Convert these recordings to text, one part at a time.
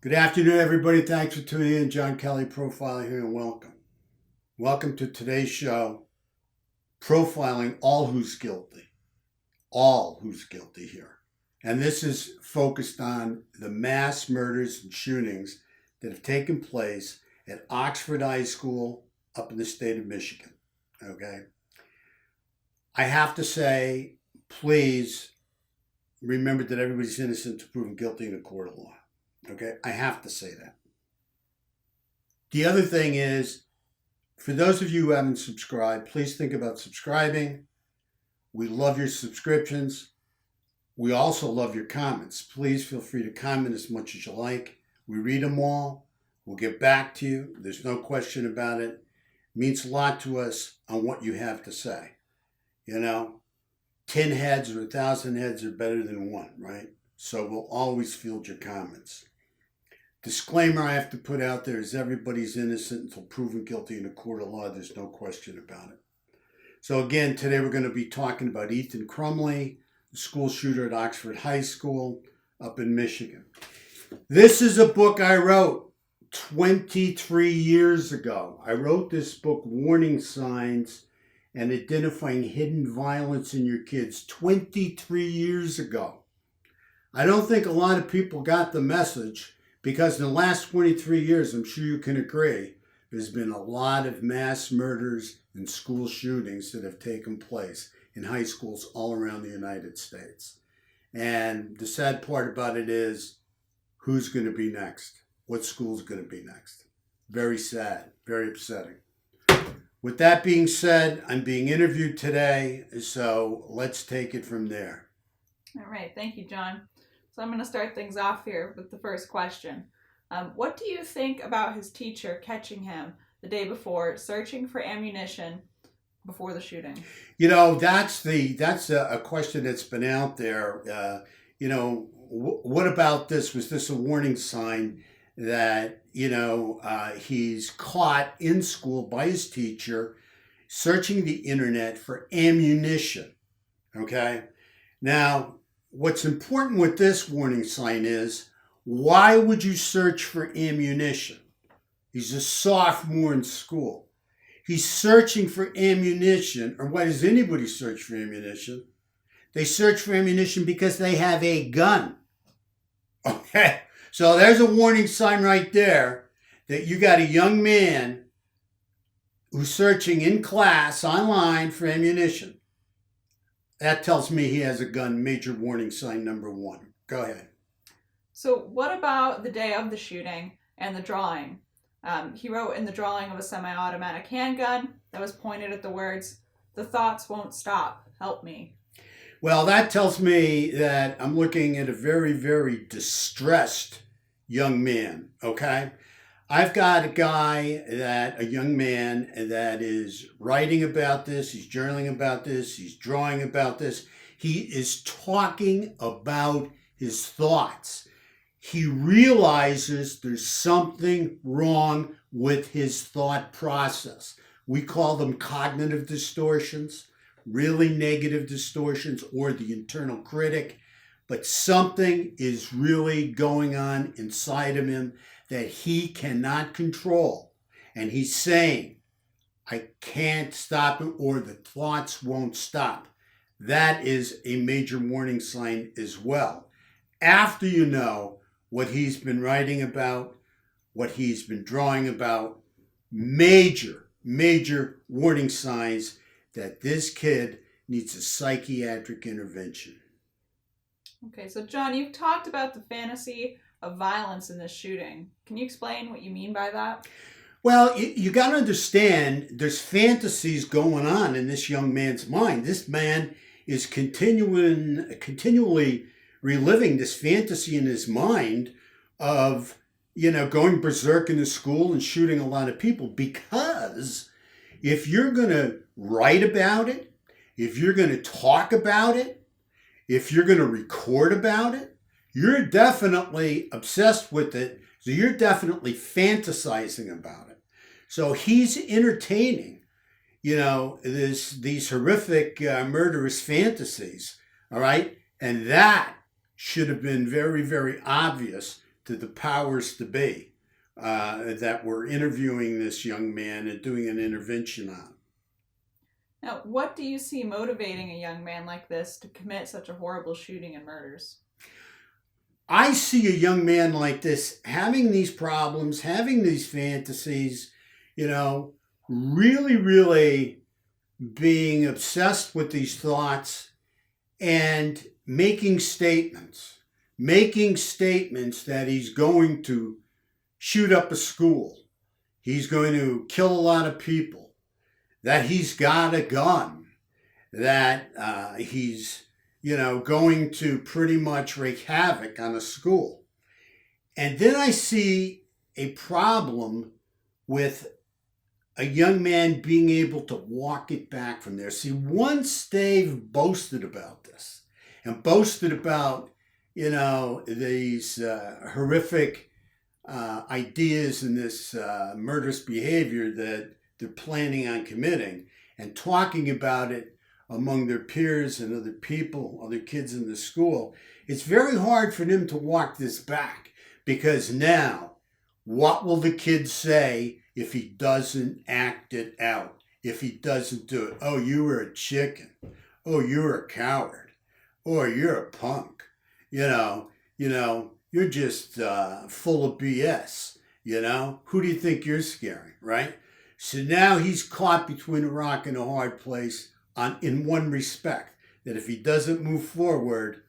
Good afternoon, everybody. Thanks for tuning in. John Kelly Profiler here, and welcome. Welcome to today's show, profiling all who's guilty. All who's guilty here. And this is focused on the mass murders and shootings that have taken place at Oxford High School up in the state of Michigan. Okay? I have to say, please remember that everybody's innocent until proven guilty in a court of law. Okay, I have to say that. The other thing is, for those of you who haven't subscribed, please think about subscribing. We love your subscriptions. We also love your comments. Please feel free to comment as much as you like. We read them all. We'll get back to you. There's no question about it. It means a lot to us on what you have to say. 10 heads or 1,000 heads are better than one, right? So we'll always field your comments. Disclaimer I have to put out there is everybody's innocent until proven guilty in a court of law. There's no question about it. So again, today we're going to be talking about Ethan Crumbley, the school shooter at Oxford High School up in Michigan. This is a book I wrote 23 years ago. I wrote this book, Warning Signs and Identifying Hidden Violence in Your Kids, 23 years ago. I don't think a lot of people got the message, because in the last 23 years, I'm sure you can agree, there's been a lot of mass murders and school shootings that have taken place in high schools all around the United States. And the sad part about it is, who's going to be next? What school's going to be next? Very sad, very upsetting. With that being said, I'm being interviewed today, so let's take it from there. All right, thank you, John. So I'm going to start things off here with the first question. What do you think about his teacher catching him the day before, searching for ammunition before the shooting? That's a question that's been out there. What about this? Was this a warning sign that, he's caught in school by his teacher searching the internet for ammunition? Okay? Now, what's important with this warning sign is, why would you search for ammunition? He's a sophomore in school. He's searching for ammunition, or why does anybody search for ammunition? They search for ammunition because they have a gun. Okay, so there's a warning sign right there that you got a young man who's searching in class online for ammunition. That tells me he has a gun. Major warning sign number one. Go ahead. So what about the day of the shooting and the drawing? He wrote in the drawing of a semi-automatic handgun that was pointed at the words, "The thoughts won't stop. Help me." Well, that tells me that I'm looking at a very, very distressed young man, okay? I've got a young man that is writing about this, he's journaling about this, he's drawing about this. He is talking about his thoughts. He realizes there's something wrong with his thought process. We call them cognitive distortions, really negative distortions, or the internal critic. But something is really going on inside of him that he cannot control. And he's saying, I can't stop it, or the thoughts won't stop. That is a major warning sign as well. After you know what he's been writing about, what he's been drawing about, major, major warning signs that this kid needs a psychiatric intervention. Okay, so John, you've talked about the fantasy of violence in this shooting. Can you explain what you mean by that? Well, you got to understand there's fantasies going on in this young man's mind. This man is continually reliving this fantasy in his mind of, going berserk in the school and shooting a lot of people, because if you're going to write about it, if you're going to talk about it, if you're going to record about it, you're definitely obsessed with it. So you're definitely fantasizing about it. So he's entertaining, these horrific murderous fantasies. All right. And that should have been very, very obvious to the powers to be that were interviewing this young man and doing an intervention on him. Now, what do you see motivating a young man like this to commit such a horrible shooting and murders? I see a young man like this having these problems, having these fantasies, really, really being obsessed with these thoughts and making statements that he's going to shoot up a school, he's going to kill a lot of people, that he's got a gun, that he's going to pretty much wreak havoc on a school. And then I see a problem with a young man being able to walk it back from there. See, once they've boasted about this and boasted about, these horrific ideas and this murderous behavior that they're planning on committing and talking about it among their peers and other people, other kids in the school, it's very hard for them to walk this back, because now what will the kid say if he doesn't act it out, if he doesn't do it? Oh, you were a chicken. Oh, you're a coward. Or you're a punk. You're just full of BS. Who do you think you're scaring, right? So now he's caught between a rock and a hard place in one respect, that if he doesn't move forward,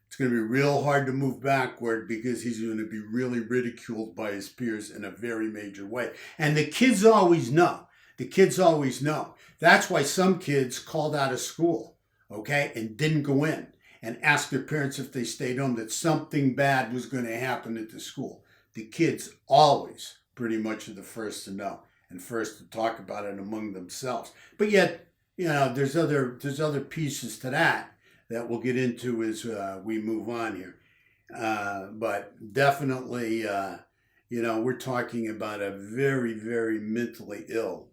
it's going to be real hard to move backward, because he's going to be really ridiculed by his peers in a very major way. And the kids always know. That's why some kids called out of school, okay, and didn't go in and ask their parents if they stayed home, that something bad was going to happen at the school. The kids always pretty much are the first to know and first to talk about it among themselves. But yet, there's other pieces to that we'll get into as we move on here. But definitely, we're talking about a very, very mentally ill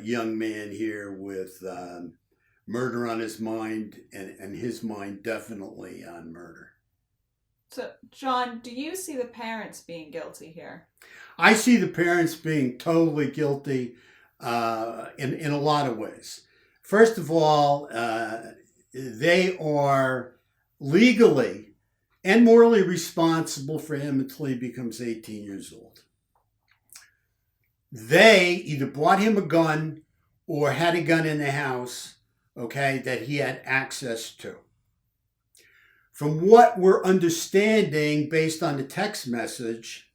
young man here with murder on his mind, and his mind definitely on murder. So, John, do you see the parents being guilty here? I see the parents being totally guilty in a lot of ways. First of all, they are legally and morally responsible for him until he becomes 18 years old. They either bought him a gun or had a gun in the house, okay, that he had access to. From what we're understanding, based on the text message,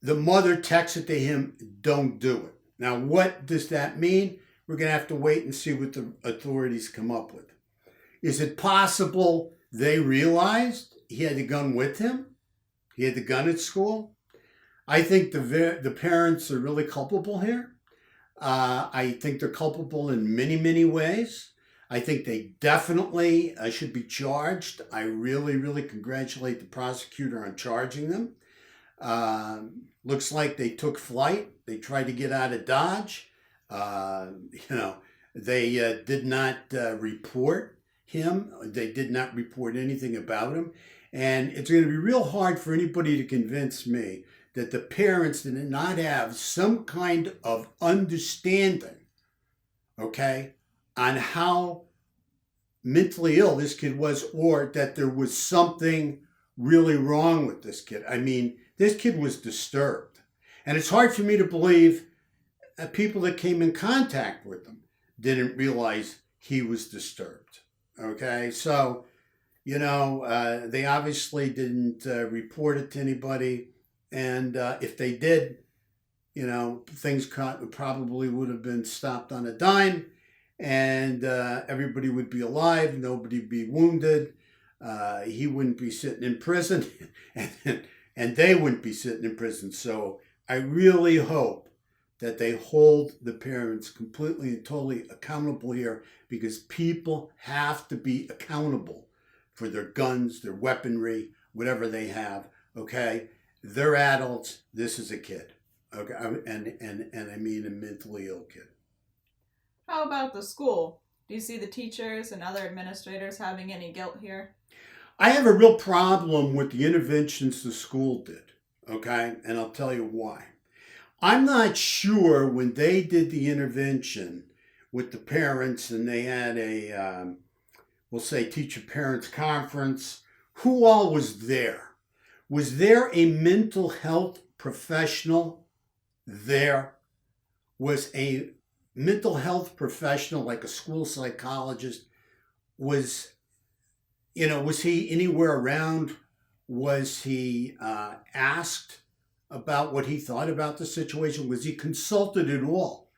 the mother texted to him, "Don't do it." Now, what does that mean? We're going to have to wait and see what the authorities come up with. Is it possible they realized he had the gun with him? He had the gun at school? I think the parents are really culpable here. I think they're culpable in many, many ways. I think they definitely should be charged. I really, really congratulate the prosecutor on charging them. Looks like they took flight. They tried to get out of Dodge. They did not report him. They did not report anything about him. And it's going to be real hard for anybody to convince me that the parents did not have some kind of understanding, okay, on how mentally ill this kid was, or that there was something really wrong with this kid. I mean, this kid was disturbed. And it's hard for me to believe that people that came in contact with him didn't realize he was disturbed. Okay, so, they obviously didn't report it to anybody. And if they did, things probably would have been stopped on a dime, and everybody would be alive, nobody would be wounded. He wouldn't be sitting in prison, and they wouldn't be sitting in prison. So I really hope that they hold the parents completely and totally accountable here, because people have to be accountable for their guns, their weaponry, whatever they have, okay? They're adults. This is a kid, okay? And I mean a mentally ill kid. How about the school? Do you see the teachers and other administrators having any guilt here? I have a real problem with the interventions the school did, okay? And I'll tell you why. I'm not sure when they did the intervention with the parents and they had we'll say, teacher parents conference, who all was there? Was there a mental health professional there? Was a mental health professional like a school psychologist? Was was he anywhere around? Was he asked about what he thought about the situation? Was he consulted at all?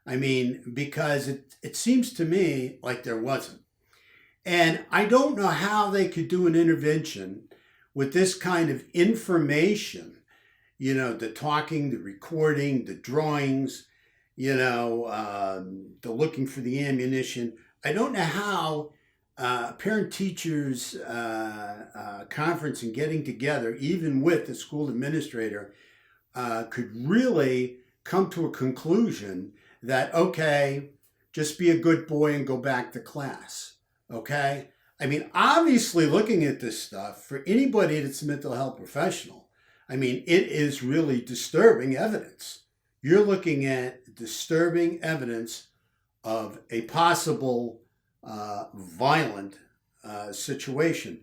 I mean, because it seems to me like there wasn't. And I don't know how they could do an intervention with this kind of information, the talking, the recording, the drawings, the looking for the ammunition. I don't know how parent teachers conference and getting together, even with the school administrator, could really come to a conclusion that, okay, just be a good boy and go back to class. Okay? I mean, obviously, looking at this stuff, for anybody that's a mental health professional, I mean, it is really disturbing evidence. You're looking at disturbing evidence of a possible violent situation.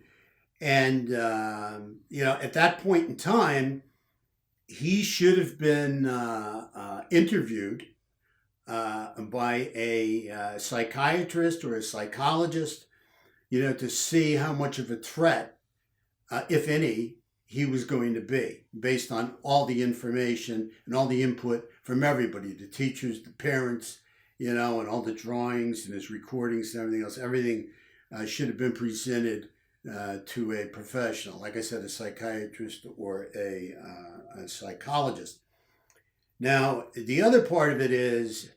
And, at that point in time, he should have been interviewed by a psychiatrist or a psychologist, to see how much of a threat, if any, he was going to be, based on all the information and all the input from everybody, the teachers, the parents, and all the drawings and his recordings and everything else. Everything should have been presented to a professional, like I said, a psychiatrist or a psychologist. Now, the other part of it is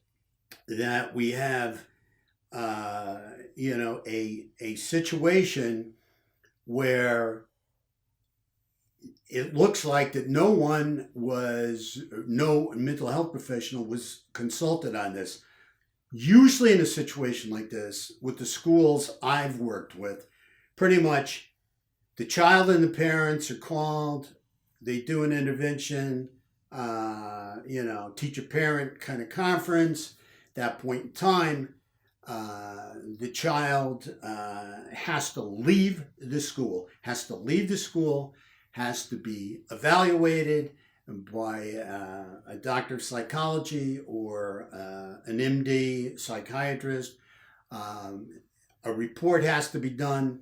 that we have, a situation where it looks like that no mental health professional was consulted on this. Usually in a situation like this, with the schools I've worked with, pretty much the child and the parents are called, they do an intervention, teacher-parent kind of conference. At that point in time, the child has to leave the school, has to be evaluated by a doctor of psychology or an MD psychiatrist. A report has to be done.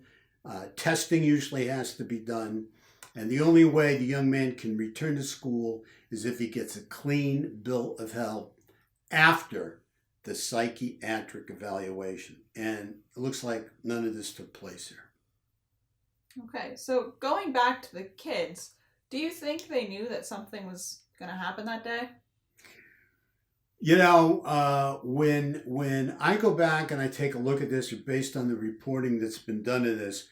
Testing usually has to be done. And the only way the young man can return to school is if he gets a clean bill of health after the psychiatric evaluation. And it looks like none of this took place here. Okay, so going back to the kids, do you think they knew that something was going to happen that day? When I go back and I take a look at this, based on the reporting that's been done to this,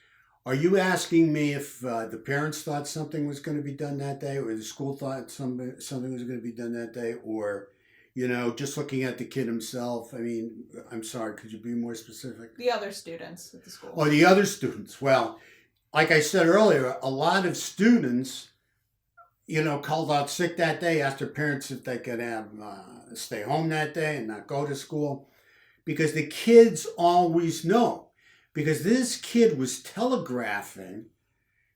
are you asking me if the parents thought something was going to be done that day, or the school thought something was going to be done that day, or, just looking at the kid himself? I mean, I'm sorry, could you be more specific? The other students at the school. Oh, the other students. Well, like I said earlier, a lot of students, called out sick that day, asked their parents if they could stay home that day and not go to school, because the kids always know. Because this kid was telegraphing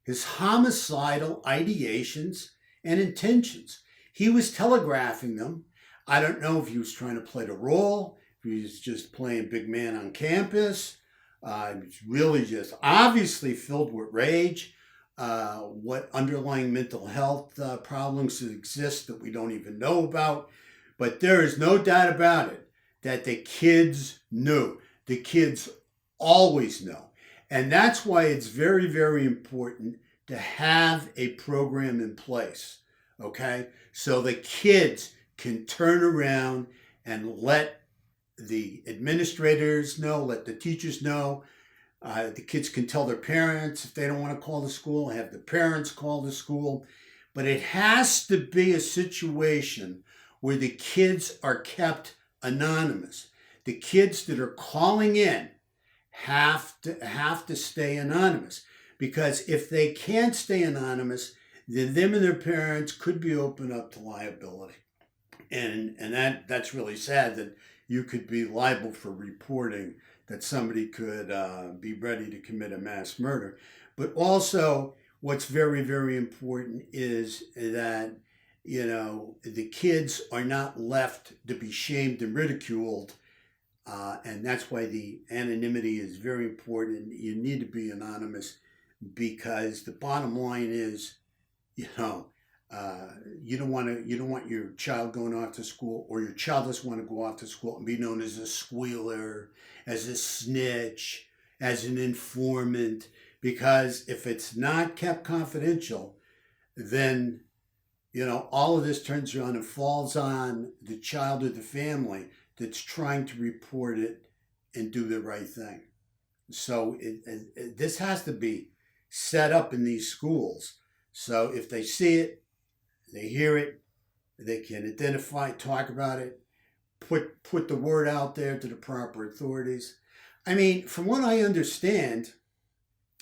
his homicidal ideations and intentions. He was telegraphing them. I don't know if he was trying to play the role, if he was just playing big man on campus. He was really just obviously filled with rage. What underlying mental health problems exist that we don't even know about. But there is no doubt about it that the kids knew. The kids always know. And that's why it's very, very important to have a program in place, okay? So the kids can turn around and let the administrators know, let the teachers know. The kids can tell their parents if they don't want to call the school, have the parents call the school. But it has to be a situation where the kids are kept anonymous. The kids that are calling in have to stay anonymous, because if they can't stay anonymous, then them and their parents could be opened up to liability. And that's really sad that you could be liable for reporting that somebody could be ready to commit a mass murder. But also, what's very, very important is that, the kids are not left to be shamed and ridiculed. And that's why the anonymity is very important. You need to be anonymous because the bottom line is, you don't want your child going off to school, or your child doesn't want to go off to school and be known as a squealer, as a snitch, as an informant. Because if it's not kept confidential, then all of this turns around and falls on the child or the family that's trying to report it and do the right thing. So this has to be set up in these schools. So if they see it, they hear it, they can identify, talk about it, put the word out there to the proper authorities. I mean, from what I understand,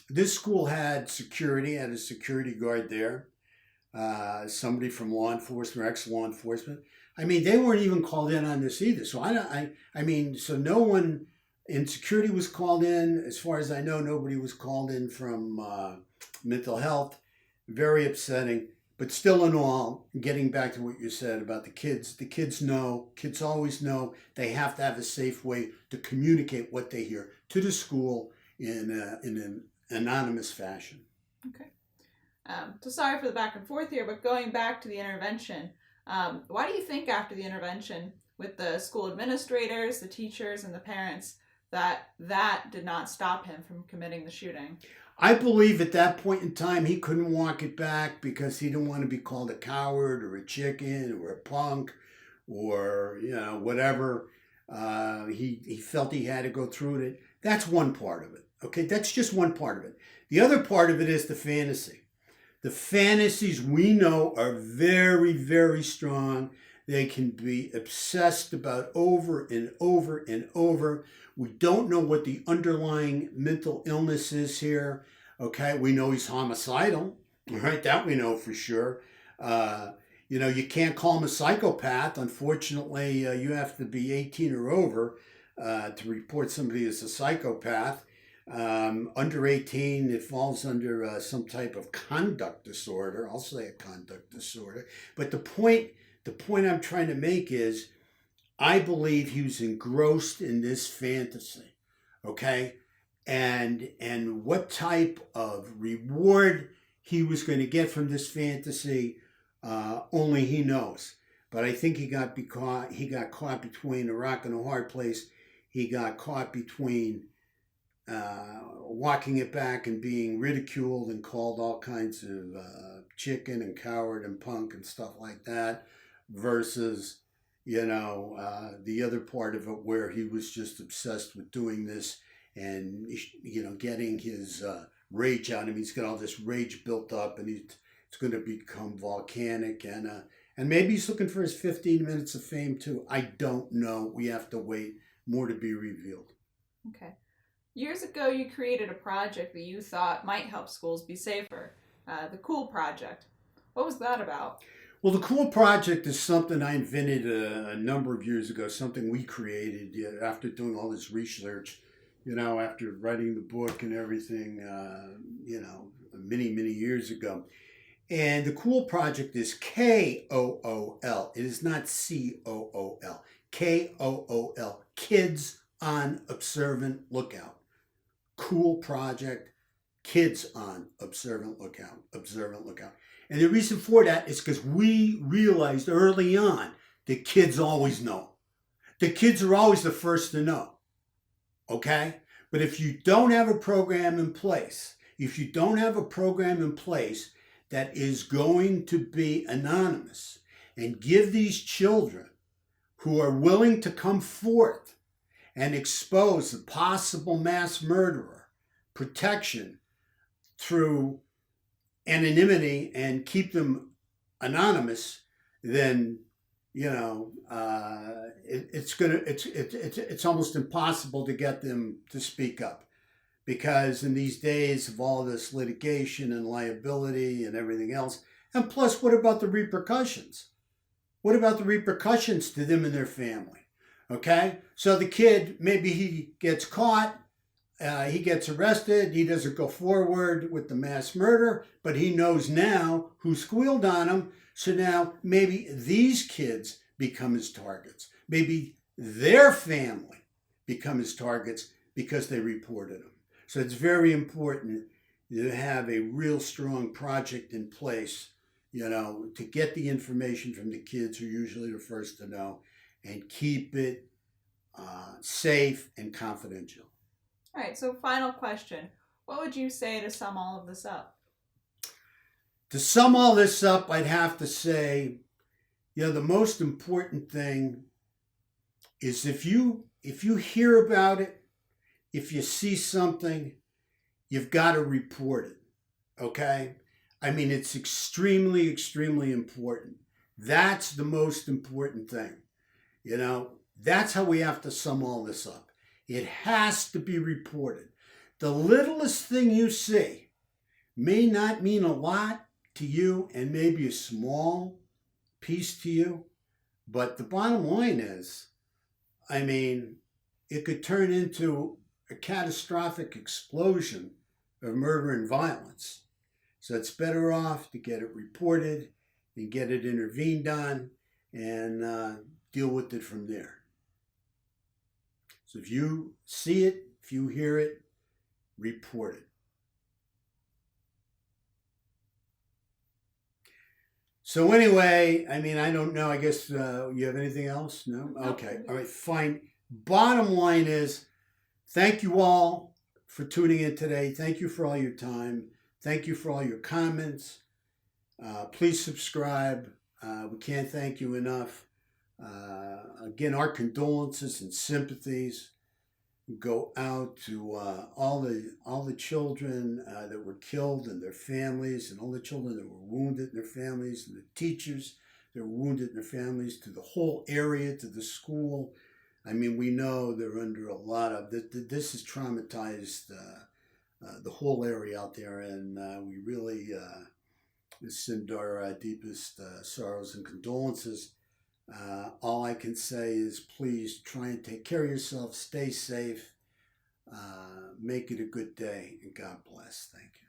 this school had security, had a security guard there, somebody from law enforcement or ex-law enforcement. I mean, they weren't even called in on this either. So so no one in security was called in. As far as I know, nobody was called in from mental health. Very upsetting. But still in all, getting back to what you said about the kids know, kids always know they have to have a safe way to communicate what they hear to the school in an anonymous fashion. Okay. So sorry for the back and forth here, but going back to the intervention, why do you think after the intervention with the school administrators, the teachers, and the parents, that did not stop him from committing the shooting? I believe at that point in time he couldn't walk it back because he didn't want to be called a coward or a chicken or a punk or whatever. He felt he had to go through it. That's one part of it. Okay, that's just one part of it. The other part of it is the fantasy. The fantasies we know are very, very strong. They can be obsessed about over and over and over. We don't know what the underlying mental illness is here. Okay, we know he's homicidal. All right, that we know for sure. You can't call him a psychopath. Unfortunately, you have to be 18 or over to report somebody as a psychopath. Under 18, it falls under some type of conduct disorder. I'll say a conduct disorder. But the point I'm trying to make is, I believe he was engrossed in this fantasy, okay? And what type of reward he was going to get from this fantasy, only he knows. But I think he got caught between a rock and a hard place. He got caught between walking it back and being ridiculed and called all kinds of chicken and coward and punk and stuff like that, versus the other part of it where he was just obsessed with doing this and getting his rage out of him. He's got all this rage built up, and it's going to become volcanic, and maybe he's looking for his 15 minutes of fame too. I don't know. We have to wait. More to be revealed. Okay. Years ago, you created a project that you thought might help schools be safer, the Cool Project. What was that about? Well, the Cool Project is something I invented a number of years ago, something we created after doing all this research, after writing the book and everything, many, many years ago. And the Cool Project is KOOL. It is not COOL. KOOL. Kids on Observant Lookout. Cool Project. Kids on Observant Lookout. And the reason for that is because we realized early on that kids always know. The kids are always the first to know. Okay? But if you don't have a program in place, that is going to be anonymous and give these children who are willing to come forth and expose the possible mass murderer protection through anonymity and keep them anonymous, then it's almost impossible to get them to speak up, because in these days of all this litigation and liability and everything else, and plus, what about the repercussions? What about the repercussions to them and their family? Okay, so the kid, maybe he gets caught, he gets arrested, he doesn't go forward with the mass murder, but he knows now who squealed on him. So now maybe these kids become his targets. Maybe their family become his targets because they reported him. So it's very important to have a real strong project in place, to get the information from the kids who are usually the first to know, and keep it safe and confidential. All right, so final question. What would you say to sum all of this up? To sum all this up, I'd have to say, the most important thing is if you hear about it, if you see something, you've got to report it, okay? I mean, it's extremely, extremely important. That's the most important thing. That's how we have to sum all this up. It has to be reported. The littlest thing you see may not mean a lot to you and maybe a small piece to you, but the bottom line is, it could turn into a catastrophic explosion of murder and violence. So it's better off to get it reported and get it intervened on and deal with it from there. So if you see it, if you hear it, report it. So anyway, I don't know. I guess you have anything else? No? Okay. All right, fine. Bottom line is, thank you all for tuning in today. Thank you for all your time. Thank you for all your comments. Please subscribe. We can't thank you enough. Again, our condolences and sympathies go out to all the children that were killed and their families, and all the children that were wounded and their families, and the teachers that were wounded and their families, to the whole area, to the school. We know they're under a lot of this has traumatized the whole area out there, and we really send our deepest sorrows and condolences. All I can say is please try and take care of yourself, stay safe, make it a good day, and God bless. Thank you.